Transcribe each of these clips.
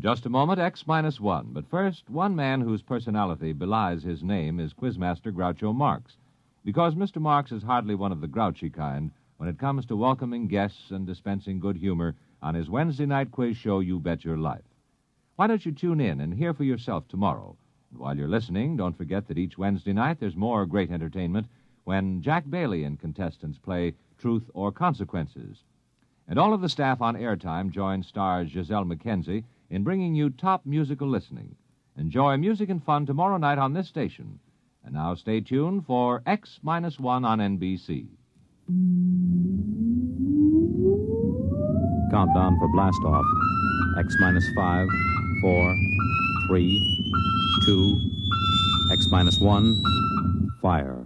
just a moment, X minus one. But first, one man whose personality belies his name is Quizmaster Groucho Marx. Because Mr. Marx is hardly one of the grouchy kind when it comes to welcoming guests and dispensing good humor on his Wednesday night quiz show, You Bet Your Life. Why don't you tune in and hear for yourself tomorrow? And while you're listening, don't forget that each Wednesday night there's more great entertainment when Jack Bailey and contestants play Truth or Consequences. And all of the staff on Airtime join stars Giselle McKenzie in bringing you top musical listening. Enjoy music and fun tomorrow night on this station. And now stay tuned for X minus one on NBC. Countdown for blast off. X minus 5, 4, 3, 2, X minus 1, fire.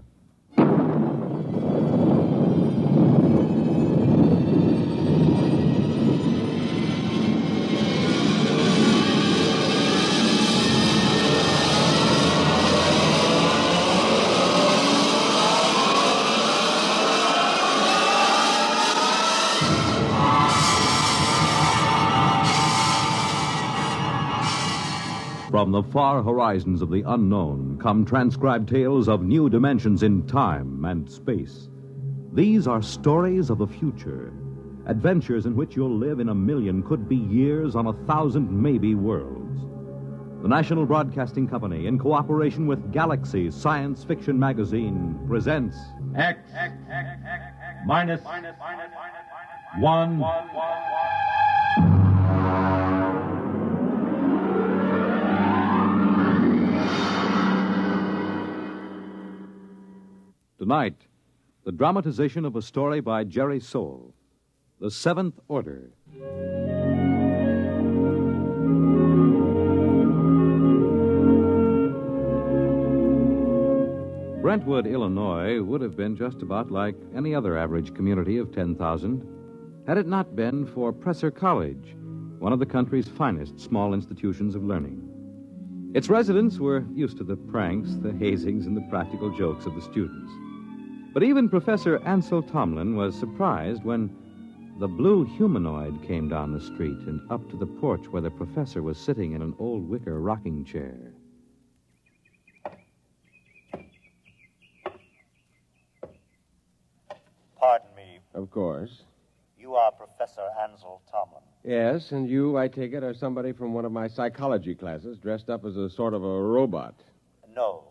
From the far horizons of the unknown come transcribed tales of new dimensions in time and space. These are stories of the future, adventures in which you'll live in a million, could be years, on 1,000 maybe worlds. The National Broadcasting Company, in cooperation with Galaxy Science Fiction Magazine, presents X minus one. Tonight, the dramatization of a story by Jerry Soule, The Seventh Order. Brentwood, Illinois, would have been just about like any other average community of 10,000 had it not been for Presser College, one of the country's finest small institutions of learning. Its residents were used to the pranks, the hazings, and the practical jokes of the students. But even Professor Ansel Tomlin was surprised when the blue humanoid came down the street and up to the porch where the professor was sitting in an old wicker rocking chair. Pardon me. Of course. You are Professor Ansel Tomlin. Yes, and you, I take it, are somebody from one of my psychology classes dressed up as a sort of a robot. No.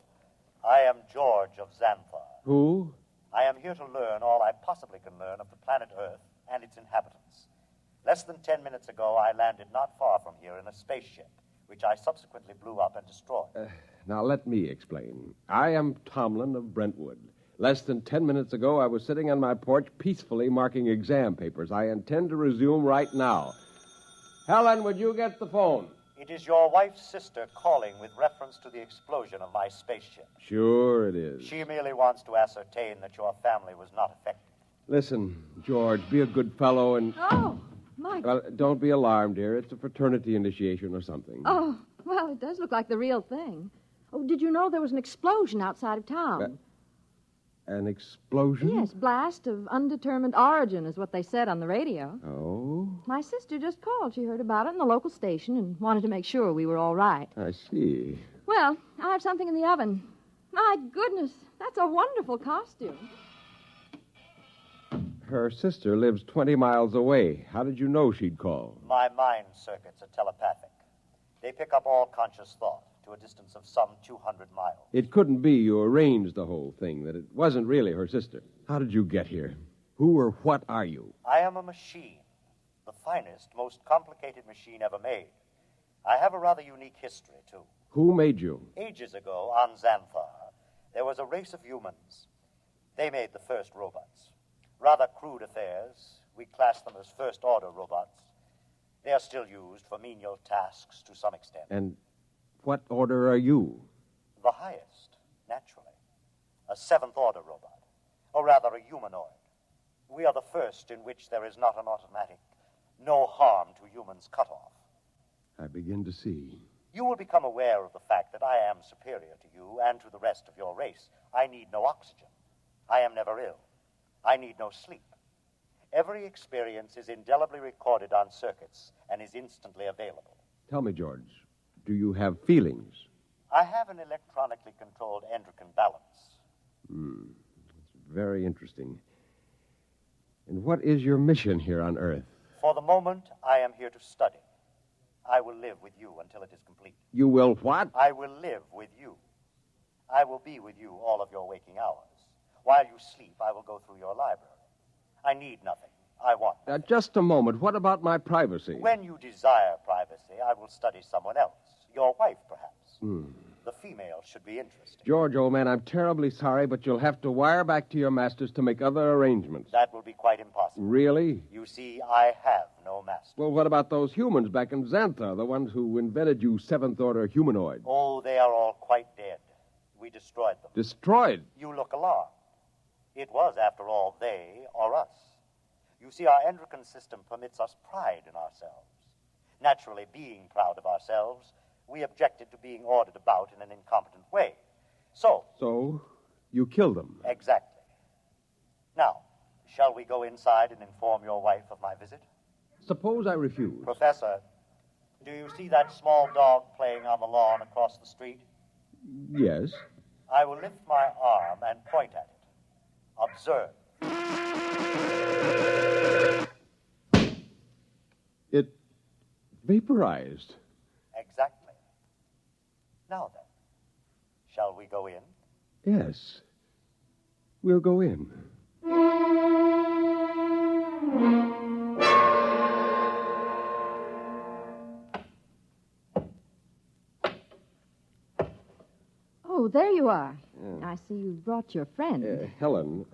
I am George of Xanthar. Who? I am here to learn all I possibly can learn of the planet Earth and its inhabitants. Less than 10 minutes ago, I landed not far from here in a spaceship, which I subsequently blew up and destroyed. Now, let me explain. I am Tomlin of Brentwood. Less than 10 minutes ago, I was sitting on my porch peacefully marking exam papers. I intend to resume right now. Helen, would you get the phone? It is your wife's sister calling with reference to the explosion of my spaceship. Sure it is. She merely wants to ascertain that your family was not affected. Listen, George, be a good fellow and... Oh, Mike. Well, don't be alarmed, dear. It's a fraternity initiation or something. Oh, well, it does look like the real thing. Oh, did you know there was an explosion outside of town? An explosion? Yes, blast of undetermined origin is what they said on the radio. Oh? My sister just called. She heard about it in the local station and wanted to make sure we were all right. I see. Well, I have something in the oven. My goodness, that's a wonderful costume. Her sister lives 20 miles away. How did you know she'd call? My mind circuits are telepathic. They pick up all conscious thought to a distance of some 200 miles. It couldn't be you arranged the whole thing, that it wasn't really her sister. How did you get here? Who or what are you? I am a machine. The finest, most complicated machine ever made. I have a rather unique history, too. Who made you? Ages ago, on Xanthar, there was a race of humans. They made the first robots. Rather crude affairs. We class them as first-order robots. They are still used for menial tasks to some extent. And what order are you? The highest, naturally. A seventh-order robot. Or rather, a humanoid. We are the first in which there is not an automatic, no harm to humans cutoff. I begin to see. You will become aware of the fact that I am superior to you and to the rest of your race. I need no oxygen. I am never ill. I need no sleep. Every experience is indelibly recorded on circuits and is instantly available. Tell me, George, do you have feelings? I have an electronically controlled endocrine balance. It's very interesting. And what is your mission here on Earth? For the moment, I am here to study. I will live with you until it is complete. You will what? I will live with you. I will be with you all of your waking hours. While you sleep, I will go through your library. I need nothing. I want nothing. Just a moment. What about my privacy? When you desire privacy, I will study someone else. Your wife, perhaps. The female should be interesting. George, old man, I'm terribly sorry, but you'll have to wire back to your masters to make other arrangements. That will be quite impossible. Really? You see, I have no master. Well, what about those humans back in Xantha, the ones who invented you seventh-order humanoid? Oh, they are all quite dead. We destroyed them. Destroyed? You look alarmed. It was, after all, they or us. You see, our endocrine system permits us pride in ourselves. Naturally, being proud of ourselves, we objected to being ordered about in an incompetent way. So, you killed them? Exactly. Now, shall we go inside and inform your wife of my visit? Suppose I refuse. Professor, do you see that small dog playing on the lawn across the street? Yes. I will lift my arm and point at it. Observe. It vaporized. Exactly. Now then, shall we go in? Yes. We'll go in. Oh, there you are. I see you brought your friend. Helen,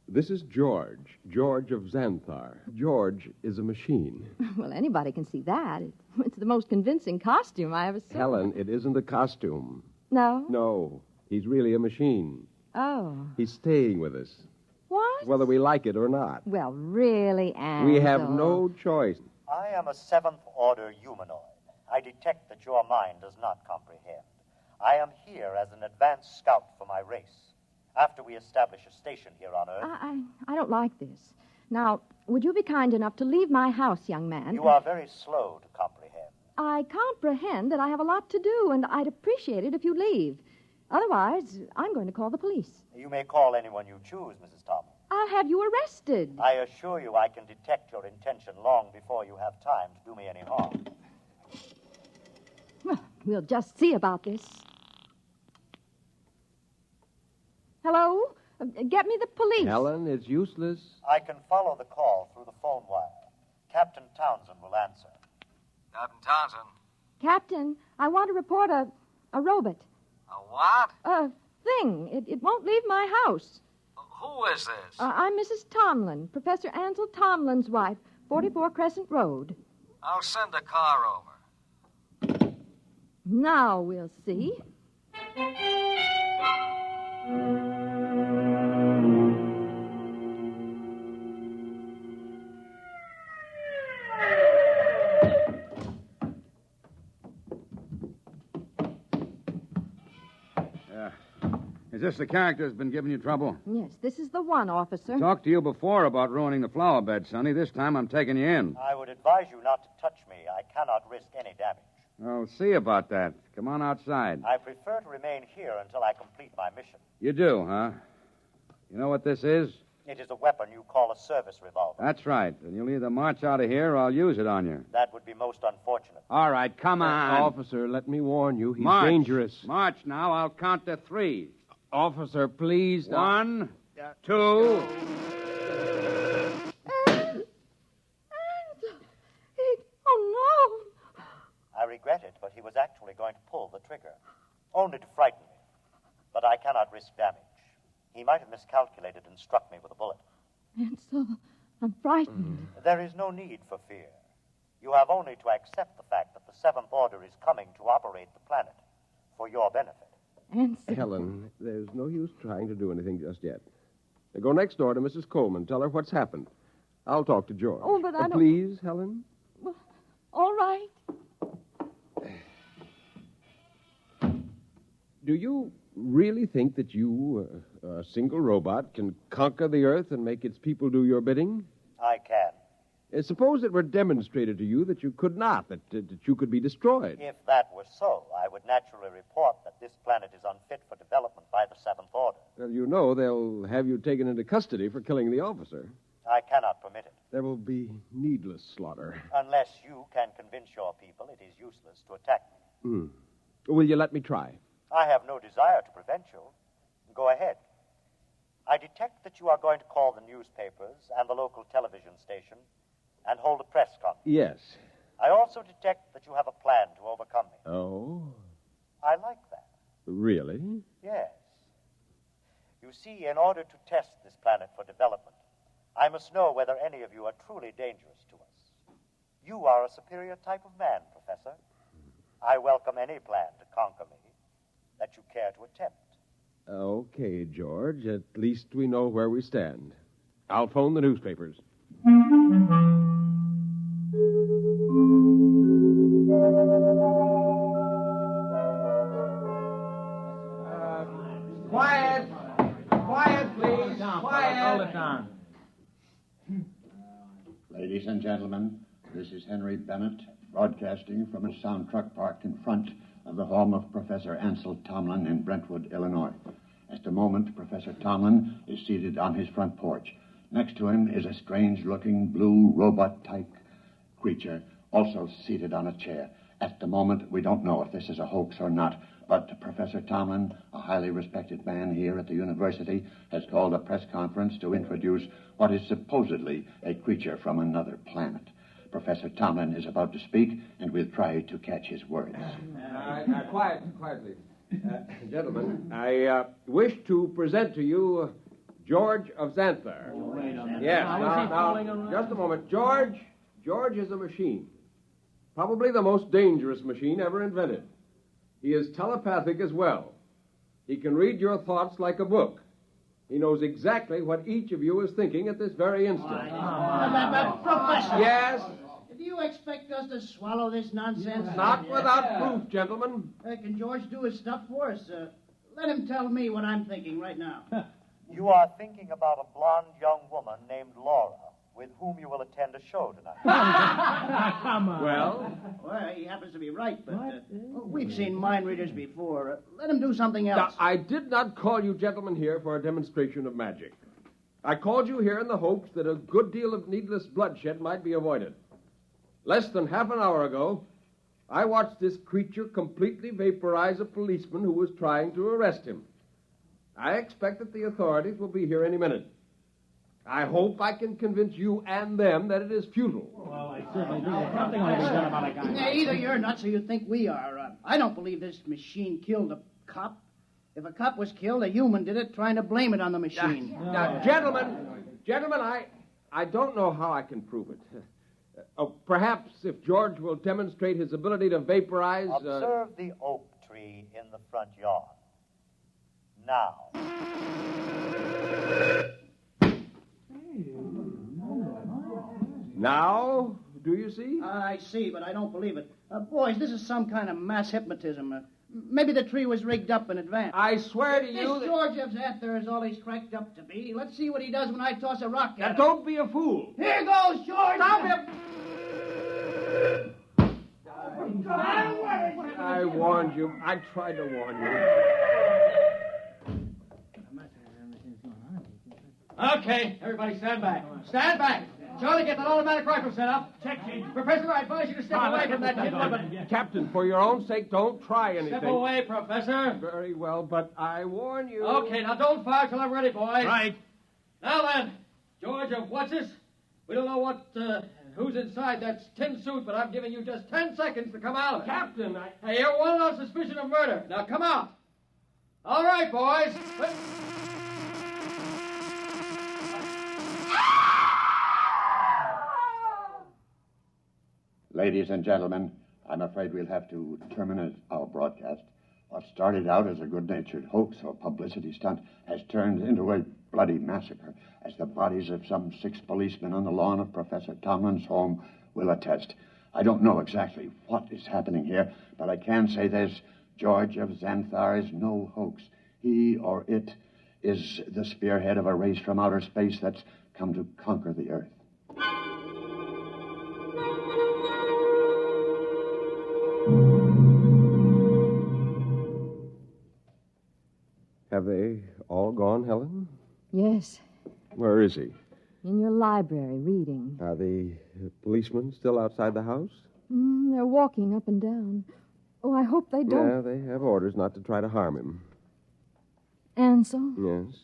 this is George. George of Xanthar. George is a machine. Well, anybody can see that. It's the most convincing costume I ever saw. Helen, it isn't a costume. No? No, he's really a machine. Oh. He's staying with us, What? whether we like it or not. Well, really, Ansel. We have no choice. I am a seventh-order humanoid. I detect that your mind does not comprehend. I am here as an advanced scout for my race. After we establish a station here on Earth... I don't like this. Now, would you be kind enough to leave my house, young man? You are very slow to comprehend. I comprehend that I have a lot to do, and I'd appreciate it if you'd leave. Otherwise, I'm going to call the police. You may call anyone you choose, Mrs. Thomas. I'll have you arrested. I assure you I can detect your intention long before you have time to do me any harm. Well, we'll just see about this. Hello? Get me the police. Helen, it's useless. I can follow the call through the phone wire. Captain Townsend will answer. Captain Townsend. Captain, I want to report a robot. A what? A thing. It won't leave my house. Who is this? I'm Mrs. Tomlin, Professor Ansel Tomlin's wife, 44 Crescent Road. I'll send a car over. Now we'll see. Is this the character that's been giving you trouble? Yes, this is the one, officer. Talked to you before about ruining the flower bed, Sonny. This time I'm taking you in. I would advise you not to touch me. I cannot risk any damage. I'll see about that. Come on outside. I prefer to remain here until I complete my mission. You do, huh? You know what this is? It is a weapon you call a service revolver. That's right. And you'll either march out of here or I'll use it on you. That would be most unfortunate. All right, come on. Officer, let me warn you. He's March. dangerous. March now. I'll count to 3. Officer, please. 1, 2. Oh, no. I regret it, but he was actually going to pull the trigger. Only to frighten me. But I cannot risk damage. He might have miscalculated and struck me with a bullet. Ansel, I'm frightened. There is no need for fear. You have only to accept the fact that the Seventh Order is coming to operate the planet for your benefit. Ansel. Helen, there's no use trying to do anything just yet. Now go next door to Mrs. Coleman. Tell her what's happened. I'll talk to George. Oh, but I don't... Please, Helen? Well, all right. Do you really think that you, a single robot, can conquer the Earth and make its people do your bidding? I can. Suppose it were demonstrated to you that you could not, that you could be destroyed. If that were so, I would naturally report that this planet is unfit for development by the Seventh Order. Well, you know they'll have you taken into custody for killing the officer. I cannot permit it. There will be needless slaughter. Unless you can convince your people it is useless to attack me. Will you let me try? I have no desire to prevent you. Go ahead. I detect that you are going to call the newspapers and the local television station and hold a press conference. Yes. I also detect that you have a plan to overcome me. Oh? I like that. Really? Yes. You see, in order to test this planet for development, I must know whether any of you are truly dangerous to us. You are a superior type of man, Professor. I welcome any plan to conquer me that you care to attempt. Okay, George. At least we know where we stand. I'll phone the newspapers. Quiet! Quiet, please! Quiet! Hold it down. Ladies and gentlemen, this is Henry Bennett, broadcasting from a sound truck parked in front of the home of Professor Ansel Tomlin in Brentwood, Illinois. At the moment, Professor Tomlin is seated on his front porch. Next to him is a strange-looking blue robot-type creature, also seated on a chair. At the moment, we don't know if this is a hoax or not, but Professor Tomlin, a highly respected man here at the university, has called a press conference to introduce what is supposedly a creature from another planet. Professor Tomlin is about to speak, and we'll try to catch his words. Quietly. Gentlemen, I wish to present to you George of Xanthar. Yes, now, just a moment. George is a machine. Probably the most dangerous machine ever invented. He is telepathic as well. He can read your thoughts like a book. He knows exactly what each of you is thinking at this very instant. Professor! Yes? Do you expect us to swallow this nonsense? Not without proof, gentlemen. Can George do his stuff for us? Let him tell me what I'm thinking right now. You are thinking about a blonde young woman named Laura, with whom you will attend a show tonight. Come on. Well, he happens to be right, but we've seen mind readers before. Let him do something else. Now, I did not call you gentlemen here for a demonstration of magic. I called you here in the hopes that a good deal of needless bloodshed might be avoided. Less than half an hour ago, I watched this creature completely vaporize a policeman who was trying to arrest him. I expect that the authorities will be here any minute. I hope I can convince you and them that it is futile. Well, I certainly do. Something ought to be done about a guy. Either you're nuts or you think we are. I don't believe this machine killed a cop. If a cop was killed, a human did it, trying to blame it on the machine. Now, gentlemen, I don't know how I can prove it. Perhaps if George will demonstrate his ability to vaporize... Observe the oak tree in the front yard. Now. Now, do you see? I see, but I don't believe it. Boys, this is some kind of mass hypnotism. Maybe the tree was rigged up in advance. I swear to you... This George of Xanthar is all he's cracked up to be. Let's see what he does when I toss a rock at him. Don't be a fool. Here goes, George! Stop him! I warned you. I tried to warn you. Okay, everybody stand back. Stand back. Charlie, get that automatic rifle set up. Check, Chief. Professor, I advise you to step away from that kid. Captain, for your own sake, don't try anything. Step away, Professor. Very well, but I warn you. Okay, now don't fire till I'm ready, boys. Right. Now then, George of What's-This? We don't know who's inside that tin suit, but I'm giving you just 10 seconds to come out. Captain, Hey, you're wanted on suspicion of murder. Now come out. All right, boys. Ladies and gentlemen, I'm afraid we'll have to terminate our broadcast. What started out as a good-natured hoax or publicity stunt has turned into a bloody massacre, as the bodies of some 6 policemen on the lawn of Professor Tomlin's home will attest. I don't know exactly what is happening here, but I can say this: George of Xanthar is no hoax. He, or it, is the spearhead of a race from outer space that's come to conquer the Earth. Have they all gone, Helen? Yes, Where is he? in your library, reading. Are the policemen still outside the house? They're walking up and down. Oh, I hope they don't. Yeah, they have orders not to try to harm him. Ansel, Yes?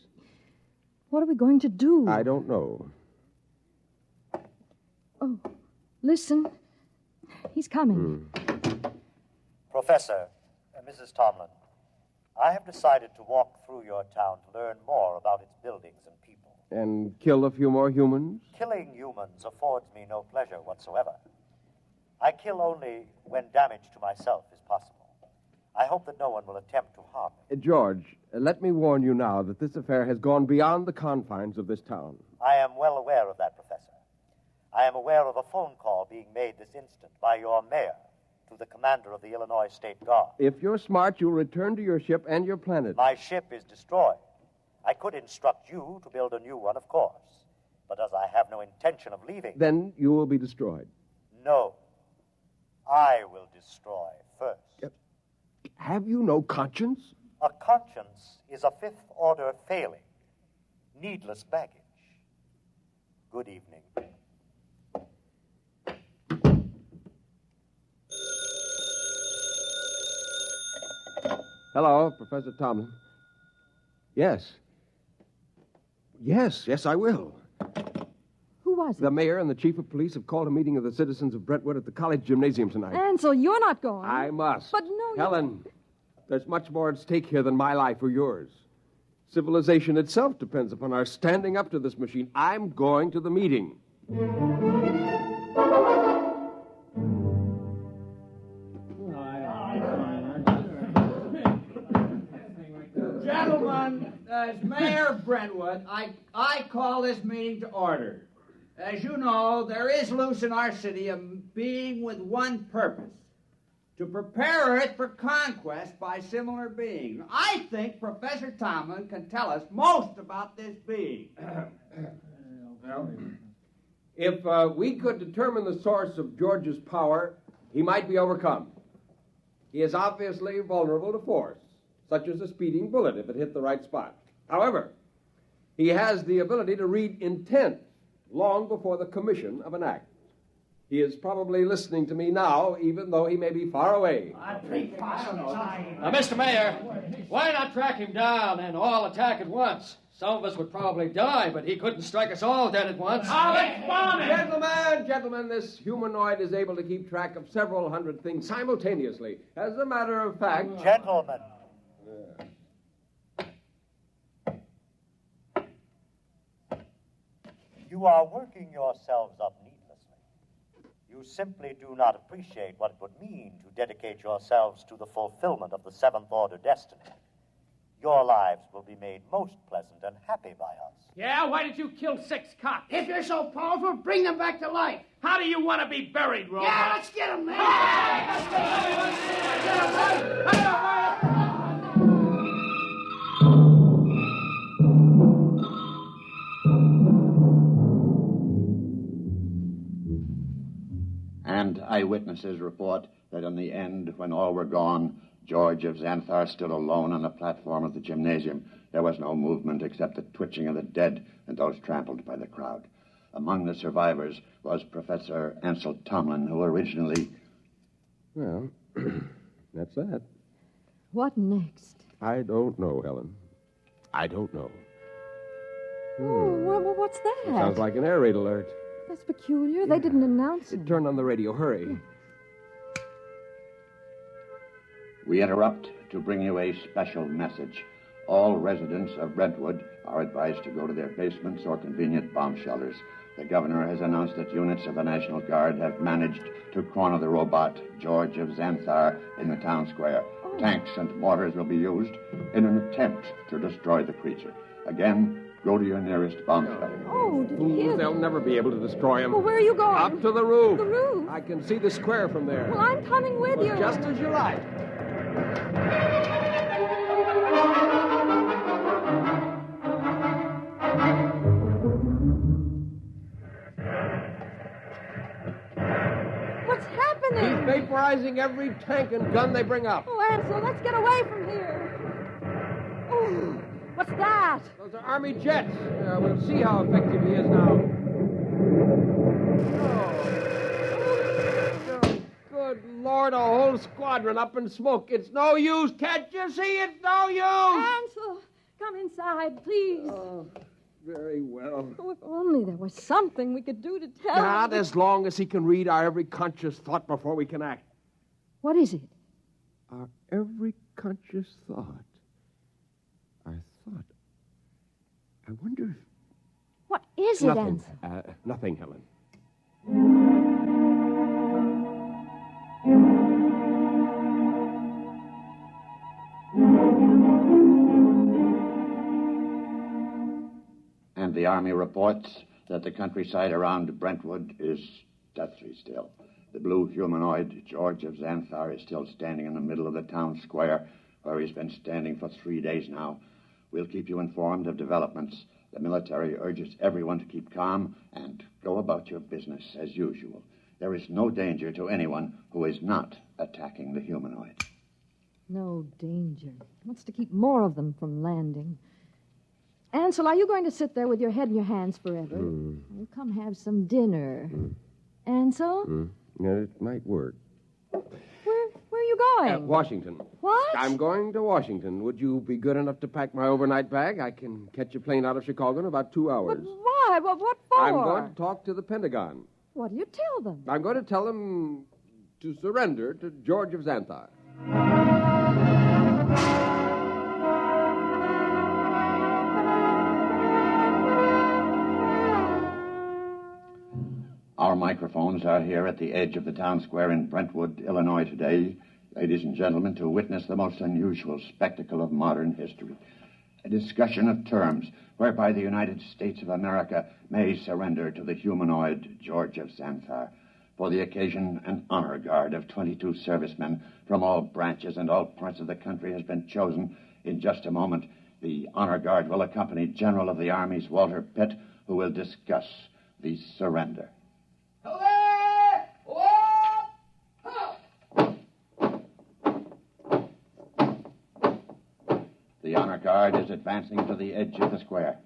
what are we going to do? I don't know. Oh, listen. He's coming. Professor, Mrs. Tomlin, I have decided to walk through your town to learn more about its buildings and people. And kill a few more humans? Killing humans affords me no pleasure whatsoever. I kill only when damage to myself is possible. I hope that no one will attempt to harm me. George, let me warn you now that this affair has gone beyond the confines of this town. I am well aware of that, Professor. I am aware of a phone call being made this instant by your mayor to the commander of the Illinois State Guard. If you're smart, you'll return to your ship and your planet. My ship is destroyed. I could instruct you to build a new one, of course. But as I have no intention of leaving... Then you will be destroyed. No. I will destroy first. Have you no conscience? A conscience is a fifth-order failing. Needless baggage. Good evening. Hello, Professor Tomlin. Yes. Yes, I will. Who was it? The mayor and the chief of police have called a meeting of the citizens of Brentwood at the college gymnasium tonight. Ansel, you're not going. I must. But no, Helen, there's much more at stake here than my life or yours. Civilization itself depends upon our standing up to this machine. I'm going to the meeting. Gentlemen, as mayor of Brentwood, I call this meeting to order. As you know, there is loose in our city a being with one purpose, to prepare Earth for conquest by similar beings. I think Professor Tomlin can tell us most about this being. If we could determine the source of George's power, he might be overcome. He is obviously vulnerable to force, such as a speeding bullet if it hit the right spot. However, he has the ability to read intent long before the commission of an act. He is probably listening to me now, even though he may be far away. Now, Mr. Mayor, why not track him down and all attack at once? Some of us would probably die, but he couldn't strike us all dead at once. Gentlemen, this humanoid is able to keep track of several hundred things simultaneously. As a matter of fact... Gentlemen. You are working yourselves up needlessly. You simply do not appreciate what it would mean to dedicate yourselves to the fulfillment of the seventh-order destiny. Your lives will be made most pleasant and happy by us. Yeah, why did you kill 6 cops? If you're so powerful, bring them back to life. How do you want to be buried, Robot? Yeah, let's get them, man. And eyewitnesses report that in the end, when all were gone, George of Xanthar stood alone on the platform of the gymnasium. There was no movement except the twitching of the dead and those trampled by the crowd. Among the survivors was Professor Ansel Tomlin, who originally... Well, that's that. What next? I don't know, Helen. I don't know. Oh, what's that? It sounds like an air raid alert. That's peculiar. They didn't announce it. Turn on the radio. Hurry. We interrupt to bring you a special message. All residents of Brentwood are advised to go to their basements or convenient bomb shelters. The governor has announced that units of the National Guard have managed to corner the robot, George of Xanthar, in the town square. Tanks and mortars will be used in an attempt to destroy the creature. Again, go to your nearest bomb shelter. Oh, did you hear They'll never be able to destroy him. Well, where are you going? Up to the roof. The roof? I can see the square from there. Well, I'm coming with you. Just as you like. What's happening? He's vaporizing every tank and gun they bring up. Oh, Ansel, let's get away from here. Oh. What's that? Those are Army jets. We'll see how effective he is now. Oh, good Lord, a whole squadron up in smoke. It's no use. Can't you see? It's no use. Ansel, come inside, please. Oh, very well. Oh, if only there was something we could do to tell him. Not as long as he can read our every conscious thought before we can act. What is it? Our every conscious thought. Our thought. I wonder if... What is it, Nothing. Ansel? Nothing, Helen. And the Army reports that the countryside around Brentwood is deathly still. The blue humanoid, George of Xanthar, is still standing in the middle of the town square, where he's been standing for 3 days now. We'll keep you informed of developments. The military urges everyone to keep calm and go about your business as usual. There is no danger to anyone who is not attacking the humanoid. No danger. Wants to keep more of them from landing. Ansel, are you going to sit there with your head in your hands forever? Well, come have some dinner. Ansel? Yeah, it might work. Where are you going? Washington. What? I'm going to Washington. Would you be good enough to pack my overnight bag? I can catch a plane out of Chicago in about 2 hours. But why? What for? I'm going to talk to the Pentagon. What do you tell them? I'm going to tell them to surrender to George of Xanthar. Our microphones are here at the edge of the town square in Brentwood, Illinois today, ladies and gentlemen, to witness the most unusual spectacle of modern history. A discussion of terms whereby the United States of America may surrender to the humanoid George of Xanthar. For the occasion, an honor guard of 22 servicemen from all branches and all parts of the country has been chosen. In just a moment, the honor guard will accompany General of the Army's Walter Pitt, who will discuss the surrender. The honor guard is advancing to the edge of the square.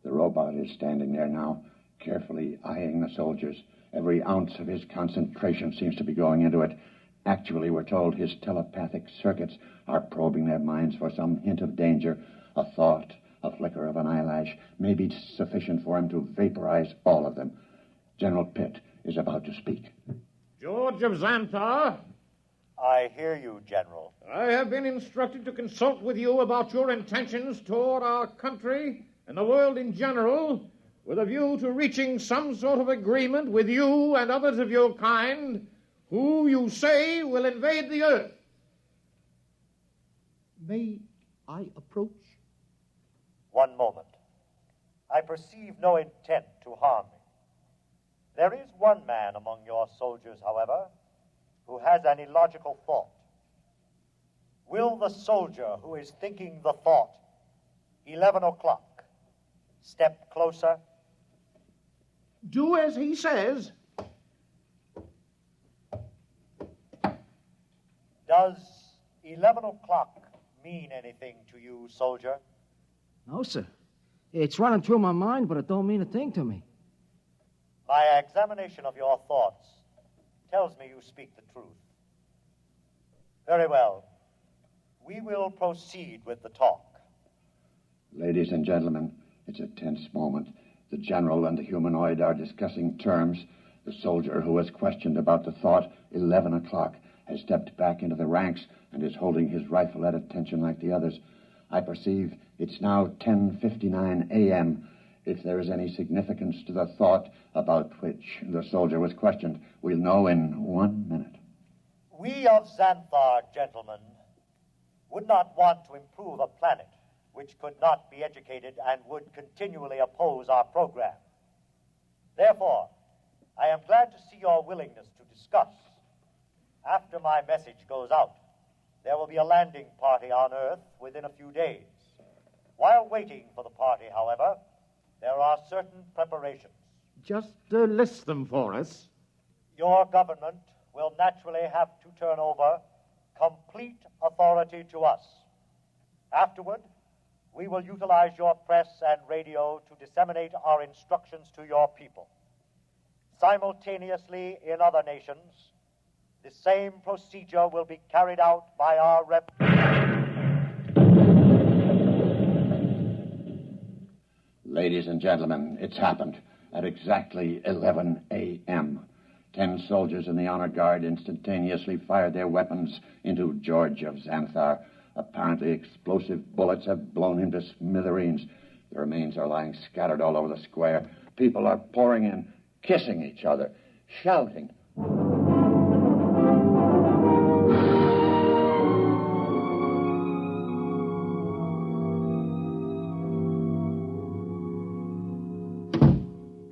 The robot is standing there now, carefully eyeing the soldiers. Every ounce of his concentration seems to be going into it. Actually, we're told his telepathic circuits are probing their minds for some hint of danger. A thought, a flicker of an eyelash may be sufficient for him to vaporize all of them. General Pitt is about to speak. George of Xanthar, I hear you, General. I have been instructed to consult with you about your intentions toward our country and the world in general, with a view to reaching some sort of agreement with you and others of your kind who you say will invade the earth. May I approach? One moment. I perceive no intent to harm me. There is one man among your soldiers, however, who has an illogical thought. Will the soldier who is thinking the thought, 11 o'clock, step closer? Do as he says. Does 11 o'clock mean anything to you, soldier? No, sir. It's running through my mind, but it don't mean a thing to me. My examination of your thoughts tells me you speak the truth. Very well. We will proceed with the talk. Ladies and gentlemen, it's a tense moment. The general and the humanoid are discussing terms. The soldier who was questioned about the thought, 11 o'clock, has stepped back into the ranks and is holding his rifle at attention like the others. I perceive it's now 10:59 a.m. If there is any significance to the thought about which the soldier was questioned, we'll know in 1 minute. We of Xanthar, gentlemen, would not want to improve a planet which could not be educated and would continually oppose our program. Therefore, I am glad to see your willingness to discuss. After my message goes out, there will be a landing party on Earth within a few days. While waiting for the party, however, there are certain preparations. Just list them for us. Your government will naturally have to turn over complete authority to us. Afterward, we will utilize your press and radio to disseminate our instructions to your people. Simultaneously, in other nations, the same procedure will be carried out by our rep. Ladies and gentlemen, it's happened at exactly 11 a.m. 10 soldiers in the honor guard instantaneously fired their weapons into George of Xanthar. Apparently explosive bullets have blown him to smithereens. The remains are lying scattered all over the square. People are pouring in, kissing each other, shouting.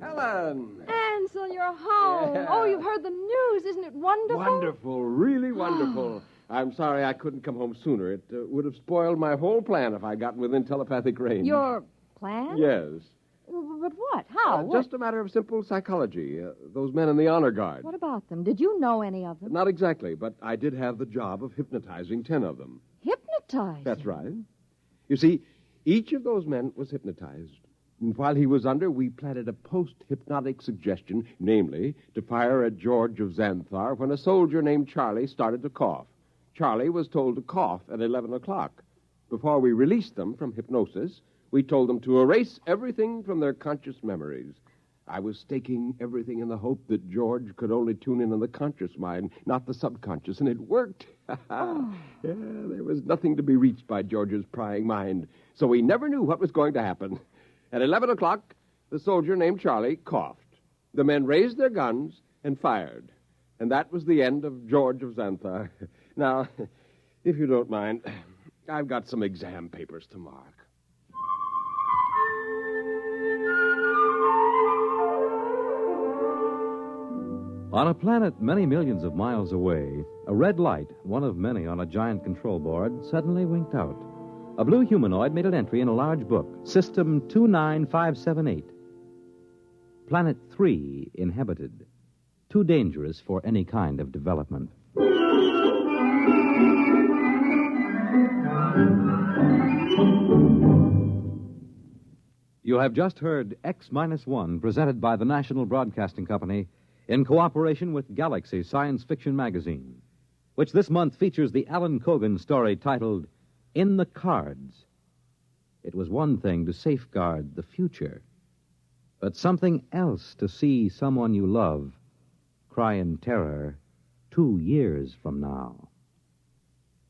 Helen! Ansel, you're home. Yeah. Oh, you've heard the news. Isn't it wonderful? Wonderful, really wonderful. I'm sorry I couldn't come home sooner. It would have spoiled my whole plan if I'd gotten within telepathic range. Your plan? Yes. But what? How? What? Just a matter of simple psychology. Those men in the honor guard. What about them? Did you know any of them? Not exactly, but I did have the job of hypnotizing 10 of them. Hypnotized? That's right. You see, each of those men was hypnotized. And while he was under, we planted a post-hypnotic suggestion, namely, to fire at George of Xanthar when a soldier named Charlie started to cough. Charlie was told to cough at 11 o'clock. Before we released them from hypnosis, we told them to erase everything from their conscious memories. I was staking everything in the hope that George could only tune in on the conscious mind, not the subconscious, and it worked. Yeah, there was nothing to be reached by George's prying mind, so we never knew what was going to happen. At 11 o'clock, the soldier named Charlie coughed. The men raised their guns and fired. And that was the end of George of Xanthar. Now, if you don't mind, I've got some exam papers to mark. On a planet many millions of miles away, a red light, one of many on a giant control board, suddenly winked out. A blue humanoid made an entry in a large book, System 29578. Planet 3 inhabited. Too dangerous for any kind of development. You have just heard X-1, presented by the National Broadcasting Company in cooperation with Galaxy Science Fiction Magazine, which this month features the Alan Cogan story titled In the Cards. It was one thing to safeguard the future, but something else to see someone you love cry in terror 2 years from now.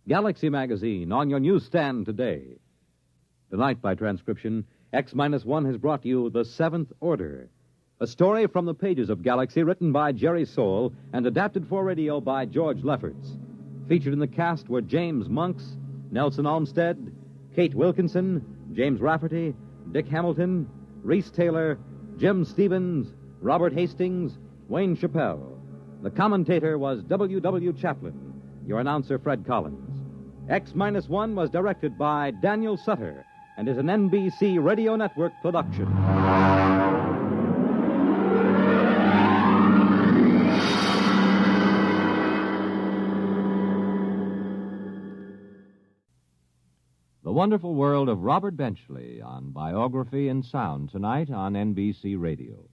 Galaxy Magazine on your newsstand today. Tonight, by transcription, X-1 has brought you The Seventh Order, a story from the pages of Galaxy written by Jerry Soule and adapted for radio by George Lefferts. Featured in the cast were James Monks, Nelson Olmsted, Kate Wilkinson, James Rafferty, Dick Hamilton, Reese Taylor, Jim Stevens, Robert Hastings, Wayne Chappelle. The commentator was W. Chaplin. Your announcer, Fred Collins. X-1 was directed by Daniel Sutter and is an NBC Radio Network production. The Wonderful World of Robert Benchley on Biography and Sound tonight on NBC Radio.